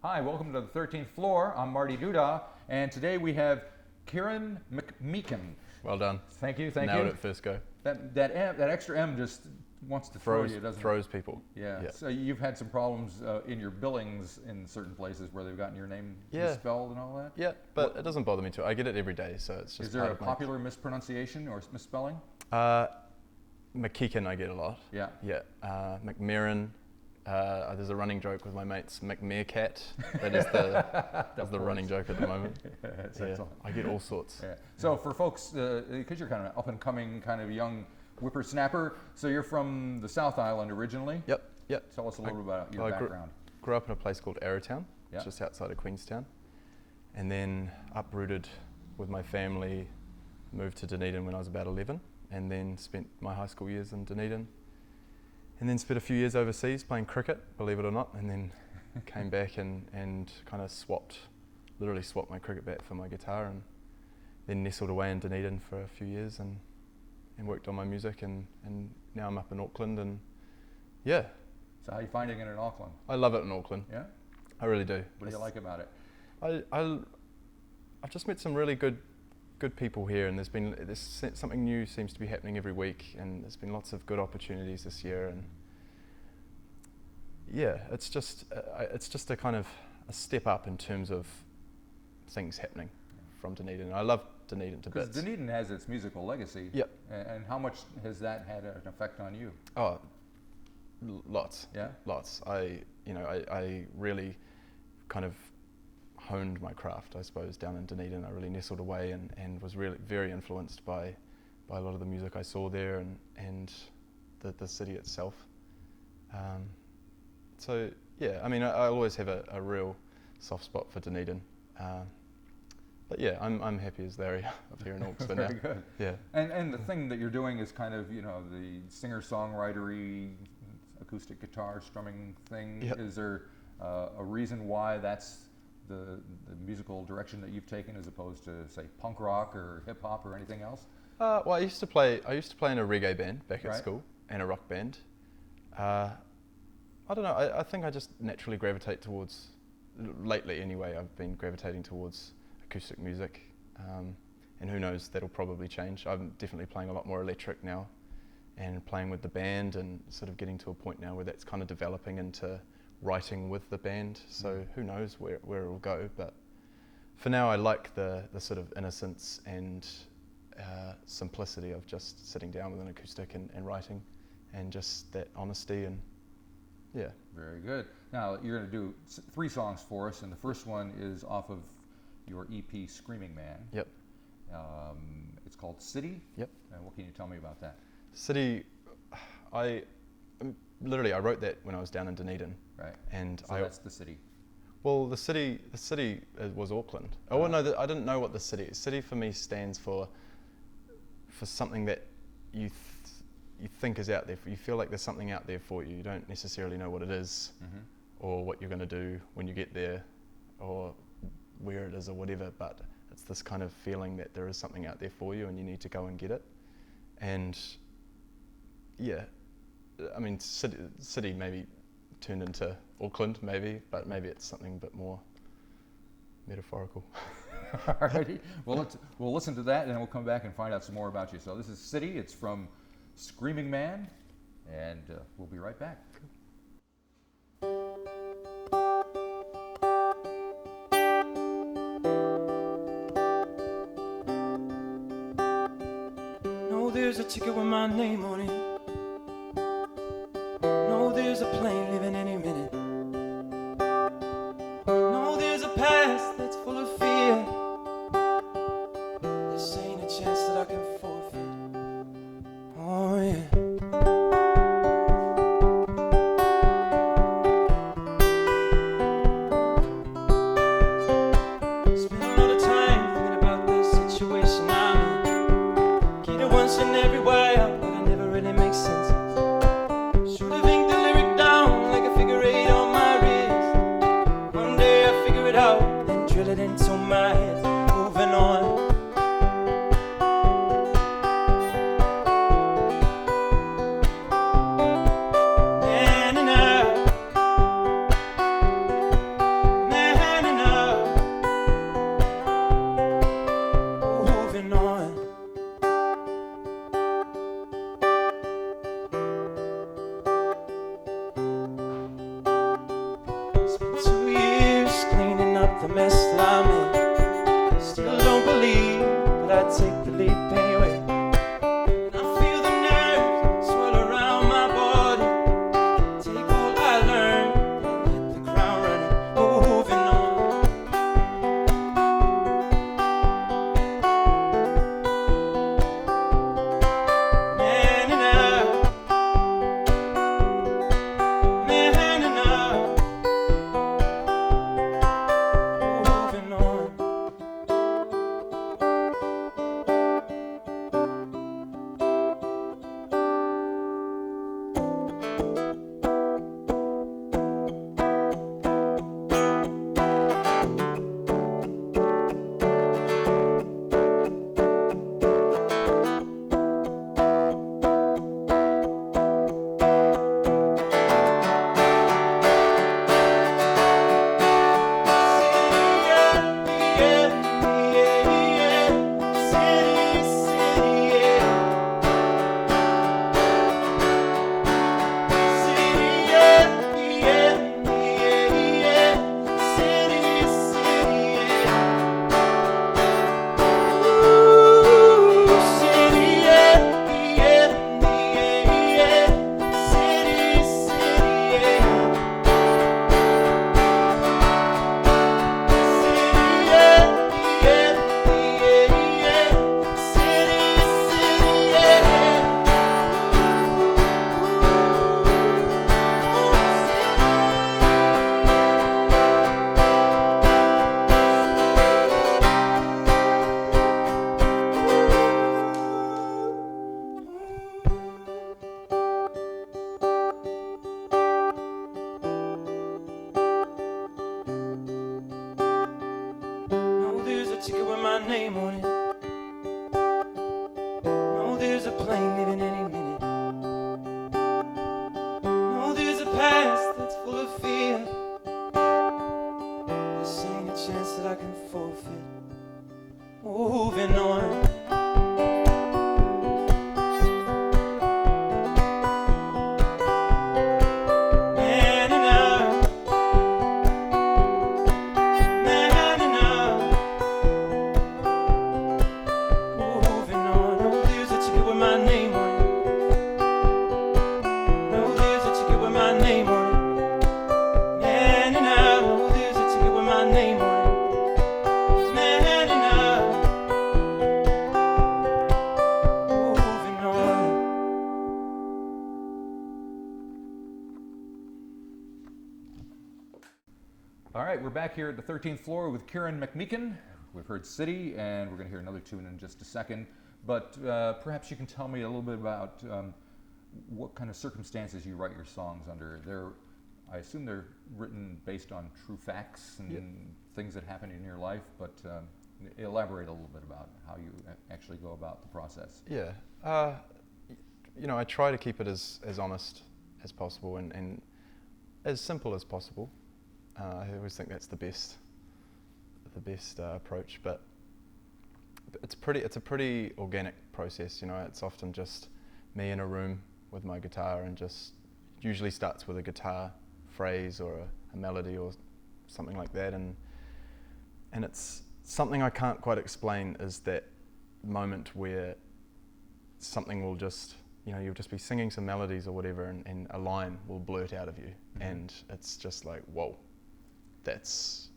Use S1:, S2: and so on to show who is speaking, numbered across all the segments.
S1: Hi, welcome to the 13th floor. I'm Marty Duda, and today we have Ciaran McMeeken.
S2: Well done.
S1: Thank you, thank
S2: Nailed
S1: you.
S2: it first go.
S1: That extra M just wants to throw you, doesn't it?
S2: Throws people.
S1: Yeah. So you've had some problems in your billings in certain places where they've gotten your name misspelled and all that?
S2: Yeah, but it doesn't bother me too. I get it every day, so it's just.
S1: Is there a popular mispronunciation or misspelling?
S2: McMeeken I get a lot.
S1: Yeah.
S2: Yeah. McMeeren. There's a running joke with my mates, McMeerkat. That is the running joke at the moment. Yeah, I get all sorts.
S1: Yeah. So for folks, because you're kind of an up and coming, kind of young whippersnapper, so you're from the South Island originally.
S2: Yep.
S1: Tell us a little bit about your background.
S2: Grew up in a place called Arrowtown, just outside of Queenstown, and then uprooted with my family, moved to Dunedin when I was about 11, and then spent my high school years in Dunedin. And then spent a few years overseas playing cricket, believe it or not, and then came back and kind of literally swapped my cricket bat for my guitar, and then nestled away in Dunedin for a few years and worked on my music, and now I'm up in Auckland, and yeah.
S1: So how are you finding it in Auckland?
S2: I love it in Auckland.
S1: Yeah?
S2: I really do.
S1: What do you like about it?
S2: I've just met some really good people here, and there's something new seems to be happening every week, and there's been lots of good opportunities this year, and yeah, it's just a kind of a step up in terms of things happening from Dunedin. I love Dunedin to bits.
S1: Because Dunedin has its musical legacy.
S2: Yep.
S1: And how much has that had an effect on you?
S2: Oh, lots.
S1: Yeah.
S2: Lots. I really kind of honed my craft, I suppose, down in Dunedin. I really nestled away and was really very influenced by a lot of the music I saw there and the city itself. So yeah, I mean, I always have a real soft spot for Dunedin. But yeah, I'm happy as Larry up here in Auckland for now.
S1: Very good.
S2: Yeah.
S1: And the thing that you're doing is kind of, the singer-songwritery acoustic guitar strumming thing.
S2: Yep.
S1: Is there a reason why that's the musical direction that you've taken, as opposed to, say, punk rock or hip hop or anything else?
S2: Well, I used to play in a reggae band back at school, and a rock band. I don't know. I think I just naturally gravitate towards. Lately, anyway, I've been gravitating towards acoustic music, and who knows, that'll probably change. I'm definitely playing a lot more electric now, and playing with the band, and sort of getting to a point now where that's kind of developing into writing with the band, so who knows where it'll go, but for now I like the sort of innocence and simplicity of just sitting down with an acoustic and writing, and just that honesty, and yeah.
S1: Very good. Now you're going to do 3 songs for us, and the first one is off of your EP Screaming Man.
S2: Yep.
S1: It's called City.
S2: Yep.
S1: And what can you tell me about that?
S2: City, I wrote that when I was down in Dunedin.
S1: Right.
S2: And
S1: so that's the city.
S2: Well, the city was Auckland. Oh, well, no, I didn't know what the city is. City for me stands for something that you think is out there. You feel like there's something out there for you. You don't necessarily know what it is, or what you're going to do when you get there, or where it is, or whatever. But it's this kind of feeling that there is something out there for you, and you need to go and get it. And yeah, I mean, city maybe turned into Auckland, maybe, but maybe it's something a bit more metaphorical.
S1: Alrighty. Well, we'll listen to that, and then we'll come back and find out some more about you. So this is City. It's from Screaming Man, and we'll be right back.
S3: No, there's a ticket with my name on it. No, there's a plane leaving any minute. No, there's a past that's full of fear. This ain't a chance that I can forfeit. Oh yeah. Spend a lot of time thinking about this situation I'm in. Get it once in every while, but I never really ticket with my name on it. No, there's a plane leaving any minute. No, there's a past that's full of fear. This ain't a chance that I can forfeit. Moving on.
S1: All right, we're back here at the 13th floor with Ciaran McMeeken. We've heard City, and we're going to hear another tune in just a second. But perhaps you can tell me a little bit about what kind of circumstances you write your songs under. I assume they're written based on true facts and things that happen in your life, but elaborate a little bit about how you actually go about the process.
S2: Yeah, you know, I try to keep it as honest as possible and as simple as possible. I always think that's the best approach, but it's a pretty organic process. You know, it's often just me in a room with my guitar, and just usually starts with a guitar phrase or a melody or something like that, and it's something I can't quite explain. Is that moment where something will just, you know, you'll just be singing some melodies or whatever, and a line will blurt out of you, and it's just like, whoa. That's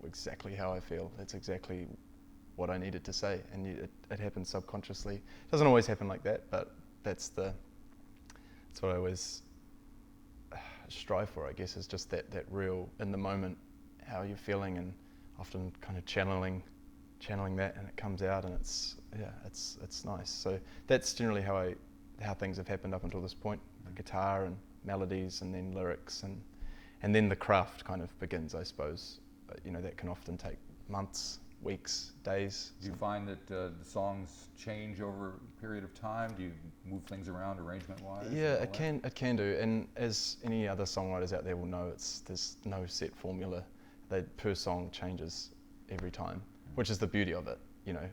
S2: exactly how I feel. That's exactly what I needed to say, and it happens subconsciously. It doesn't always happen like that, but that's what I always strive for, I guess, is just that real, in the moment, how you're feeling, and often kind of channeling that, and it comes out, and it's nice. So that's generally how things have happened up until this point: the guitar and melodies, and then lyrics, and then the craft kind of begins, I suppose. But, you know, that can often take months, weeks, days.
S1: Do you find that the songs change over a period of time? Do you move things around arrangement-wise?
S2: Yeah, it can do. And as any other songwriters out there will know, there's no set formula. That per song changes every time, which is the beauty of it. You know.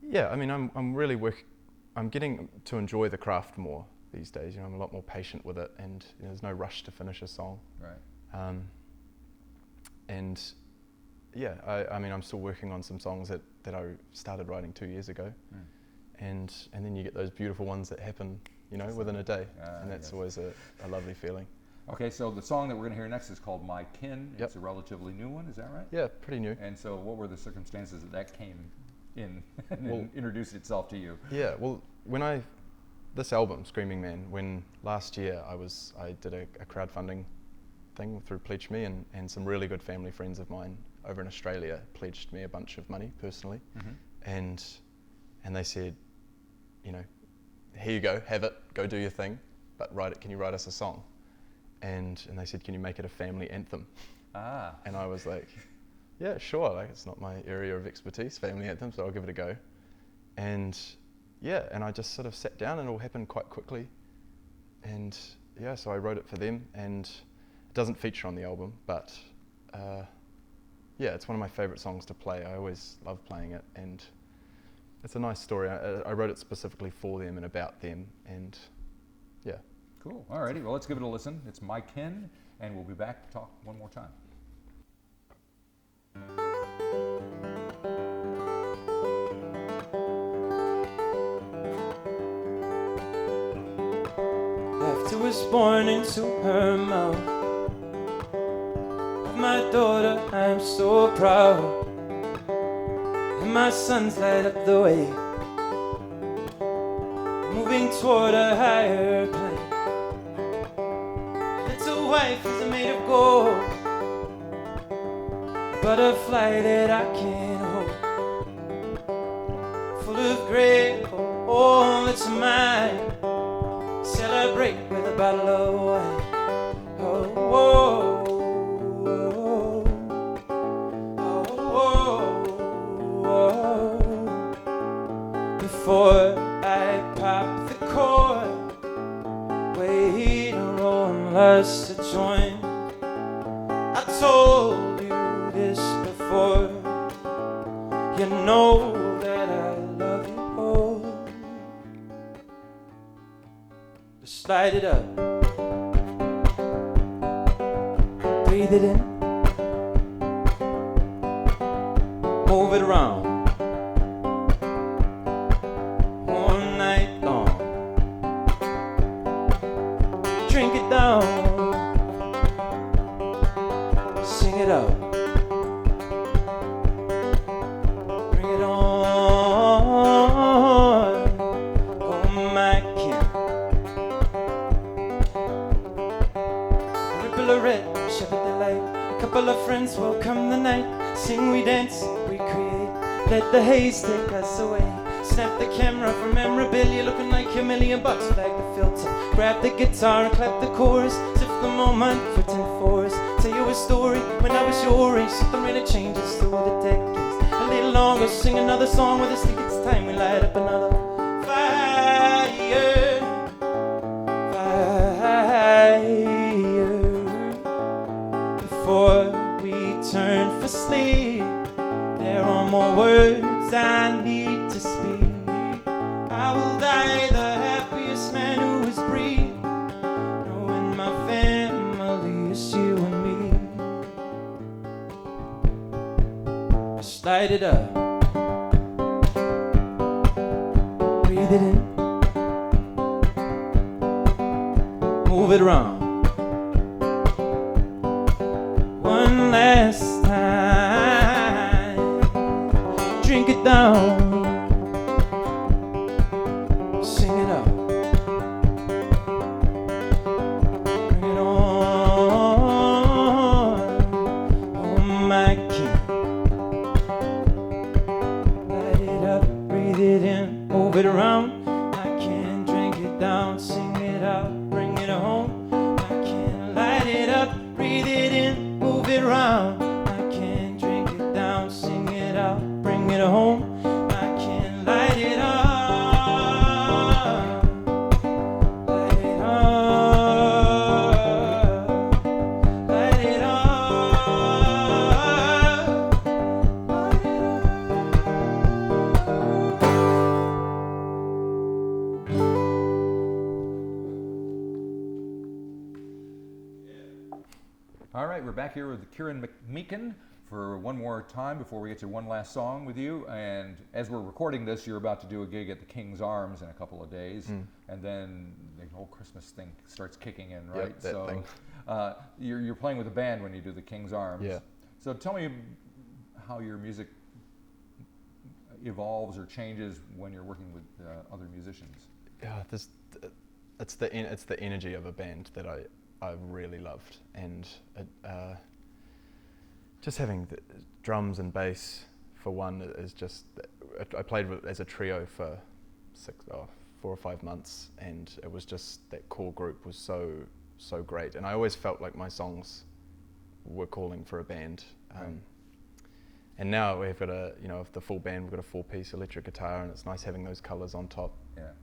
S2: Yeah, I mean, I'm getting to enjoy the craft more these days. You know, I'm a lot more patient with it, and you know, there's no rush to finish a song.
S1: Right.
S2: And yeah, I mean, I'm still working on some songs that I started writing 2 years ago, and then you get those beautiful ones that happen, you know, within a day, and that's always a lovely feeling.
S1: Okay, so the song that we're going to hear next is called My Kin.
S2: Yep.
S1: It's a relatively new one, is that right?
S2: Yeah, pretty new.
S1: And so what were the circumstances that came in and introduced itself to you?
S2: Yeah, well, this album, Screaming Man, when last year I did a crowdfunding thing through Pledge Me, and some really good family friends of mine over in Australia pledged me a bunch of money personally, and they said, you know, here you go, have it, go do your thing, but can you write us a song? And they said, can you make it a family anthem? And I was like, yeah, sure, like, it's not my area of expertise, family anthem, so I'll give it a go. And yeah, and I just sort of sat down, and it all happened quite quickly. And yeah, so I wrote it for them, and it doesn't feature on the album, but yeah, it's one of my favorite songs to play. I always love playing it, and it's a nice story. I wrote it specifically for them and about them, and yeah.
S1: Cool. All righty. Well, let's give it a listen. It's My Kin, and we'll be back to talk one more time.
S3: Laughter was born into her mouth. Of my daughter, I am so proud. And my sons light up the way, moving toward a higher plane. Little wife is made of gold, a butterfly that I can't hold, full of grape, all that's mine. Celebrate with a bottle of wine. Oh, whoa, oh, whoa. us to join. I told you this before. You know that I love you all. Just light it up. Breathe it in. Move it around. All night long. Drink it down. Sing it out. Bring it on. Oh my king. Ripple of red, shepherd delight. A couple of friends welcome the night. Sing, we dance, we create. Let the haze take us away. Snap the camera for memorabilia, looking like $1 million, flag the filter. Grab the guitar and clap the chorus. As if the moment written for us. Tell you a story when I was your age. Something really changes through the decades. A little longer, sing another song with us. Think it's time we light up another fire. Fire. Before we turn for sleep, there are more words I need to speak. I will die the happiest man who is breathing, knowing my family is you and me. Just light it up. Breathe it in. Move it around. One last time. Drink it down. Sing it out. Bring it on. Oh my king. Light it up, breathe it in, move it around. I can drink it down, sing it out, bring it home. I can light it up, breathe it in, move it around. I can drink it down, sing it out, bring it home. I can light it up, light it up, light it up, light it
S1: All right, we're back here with Ciaran McMeeken for one more time before we get to one last song with you. And as we're recording this, you're about to do a gig at the King's Arms in a couple of days, and then the whole Christmas thing starts kicking in, right?
S2: Yep, that thing.
S1: You're playing with a band when you do the King's Arms.
S2: Yeah.
S1: So tell me how your music evolves or changes when you're working with other musicians.
S2: Yeah, it's the energy of a band that I really loved, and just having the drums and bass for one is just. I played as a trio for 4 or 5 months, and it was just that core group was so great, and I always felt like my songs were calling for a band.
S1: Right.
S2: And now we've got the full band. We've got a 4-piece electric guitar, and it's nice having those colours on top.
S1: Yeah.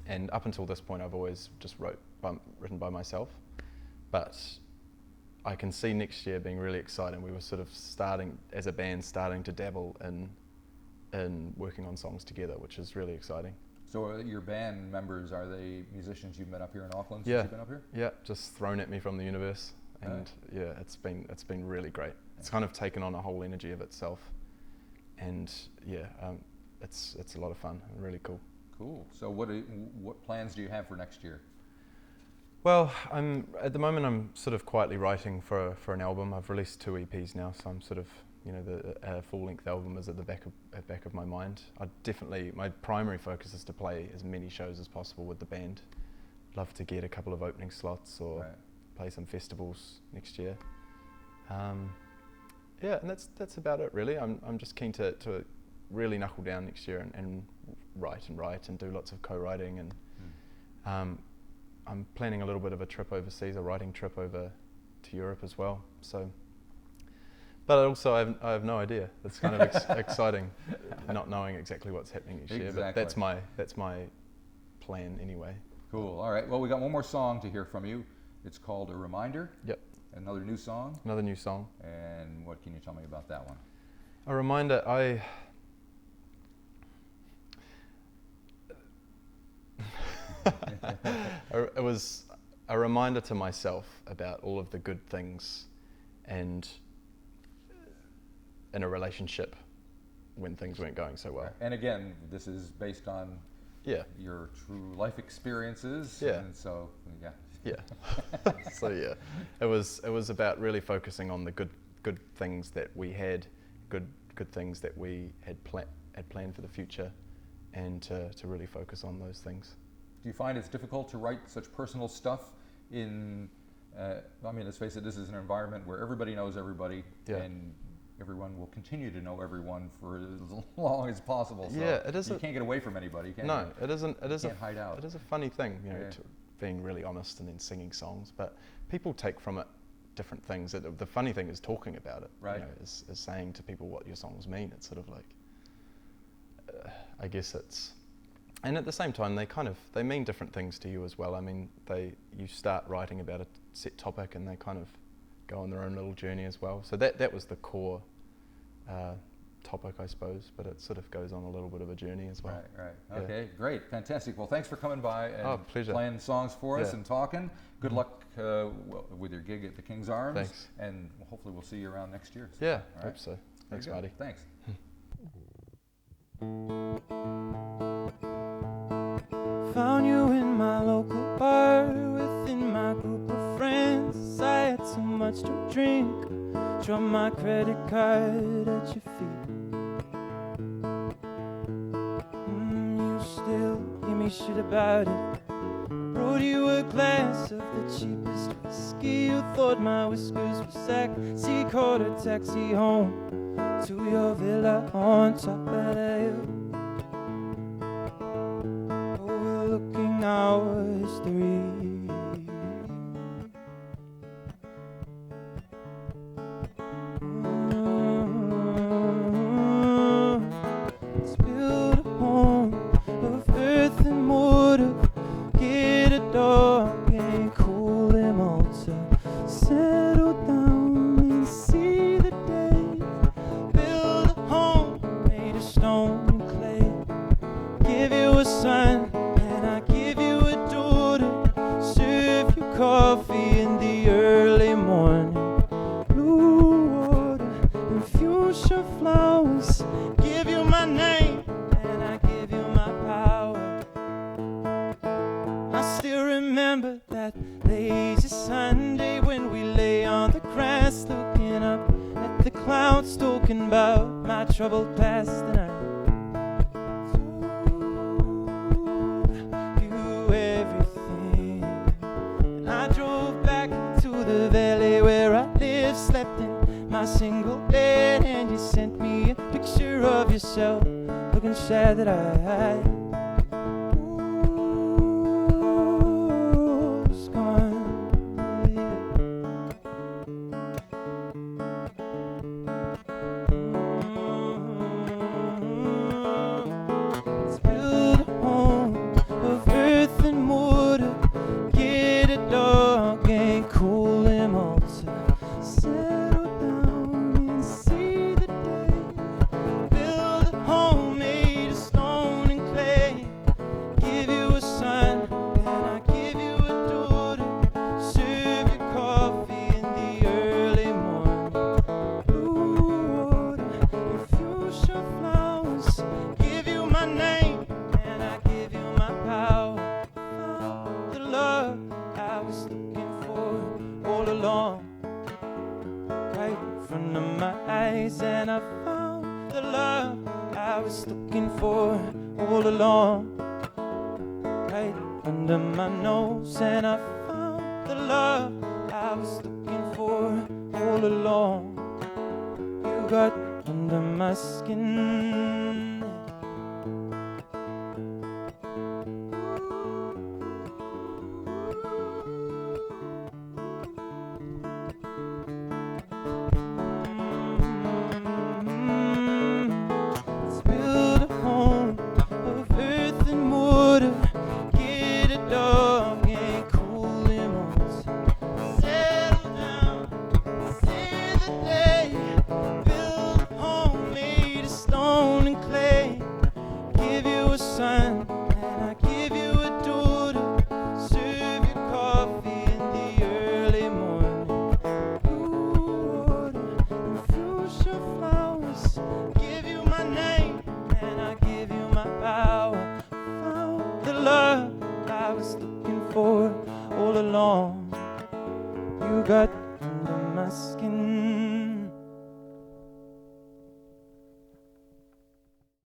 S2: And up until this point, I've always just written by myself. But I can see next year being really exciting. We were sort of starting to dabble in working on songs together, which is really exciting.
S1: So your band members, are they musicians you've met up here in Auckland since
S2: Yeah.
S1: you've been up here?
S2: Yeah, just thrown at me from the universe, and yeah, it's been really great. It's kind of taken on a whole energy of itself, and yeah, it's a lot of fun and really cool.
S1: Cool. So what plans do you have for next year?
S2: Well, at the moment I'm sort of quietly writing for an album. I've released 2 EPs now, so I'm sort of, the full-length album is at the back of my mind. My primary focus is to play as many shows as possible with the band. Love to get a couple of opening slots or play some festivals next year. Yeah, and that's about it really. I'm just keen to really knuckle down next year and write and do lots of co-writing, and I'm planning a little bit of a trip overseas, a writing trip over to Europe as well. So, but also I have no idea. It's kind of exciting, not knowing exactly what's happening next year. But that's my plan anyway.
S1: Cool. All right. Well, we got one more song to hear from you, It's called A Reminder.
S2: Yep.
S1: Another new song.
S2: Another new song.
S1: And what can you tell me about that one?
S2: A reminder, it was a reminder to myself about all of the good things and in a relationship when things weren't going so well.
S1: And again, this is based on your true life experiences.
S2: Yeah.
S1: And so, yeah.
S2: Yeah. So yeah, it was about really focusing on the good things that we had, good things that we had planned for the future, and to really focus on those things.
S1: Do you find it's difficult to write such personal stuff in, I mean, let's face it, this is an environment where everybody knows everybody, and everyone will continue to know everyone for as long as possible. So
S2: yeah, it is.
S1: You can't get away from anybody, can
S2: no,
S1: you?
S2: it isn't. It is.
S1: You can't hide out.
S2: It is a funny thing, you know, being really honest and then singing songs, but people take from it different things. The funny thing is talking about it,
S1: right?
S2: You know, is saying to people what your songs mean. It's sort of like, I guess it's, and at the same time they mean different things to you as well. I mean, you start writing about a set topic and they kind of go on their own little journey as well. So that was the core topic, I suppose, but it sort of goes on a little bit of a journey as well.
S1: Right. Okay, great, fantastic. Well, thanks for coming by and playing songs for us and talking. Good luck with your gig at the King's Arms.
S2: Thanks.
S1: And hopefully we'll see you around next year. So,
S2: yeah, hope so. Thanks, Marty.
S1: Thanks.
S3: Found you in my local bar within my group of friends. I had too much to drink, dropped my credit card at your feet. You still give me shit about it. Brought you a glass of the cheapest whiskey. You thought my whiskers were sexy. Caught a taxi home to your villa on top of the hill. Overlooking our history. Let's build a home of earth and mortar. Get a dog and call him Alta. Settle down and see the day. Build a home made of stone and clay. Give you a son and I give you a daughter. Serve you coffee in the early morning. Blue water and fuchsia flowers. Give you my name and I give you my power. I still remember that lazy Sunday when we lay on the grass looking up at the clouds, talking about my troubled past. And I told you everything. And I drove back to the valley where I live, slept in my single bed, and you sent me a picture of yourself looking sad that I was gone. Let's build a home of earth and mortar. Get a dog and call him Alta. Settle down and see the day. Build a home made of stone and clay. Give you a son and I give you a daughter. Serve you coffee in the early morning. Blue water and fuchsia flowers. Give you my name and I give you my power. Found the love I was looking for all along, right in front of my eyes. And I found the love I was looking for all along, right under my nose. And I found the love I was looking for all along. You got under my skin. Let's build a home of earth and mortar. Get a dog and call him Alta. love I was looking for all along. You got under my skin.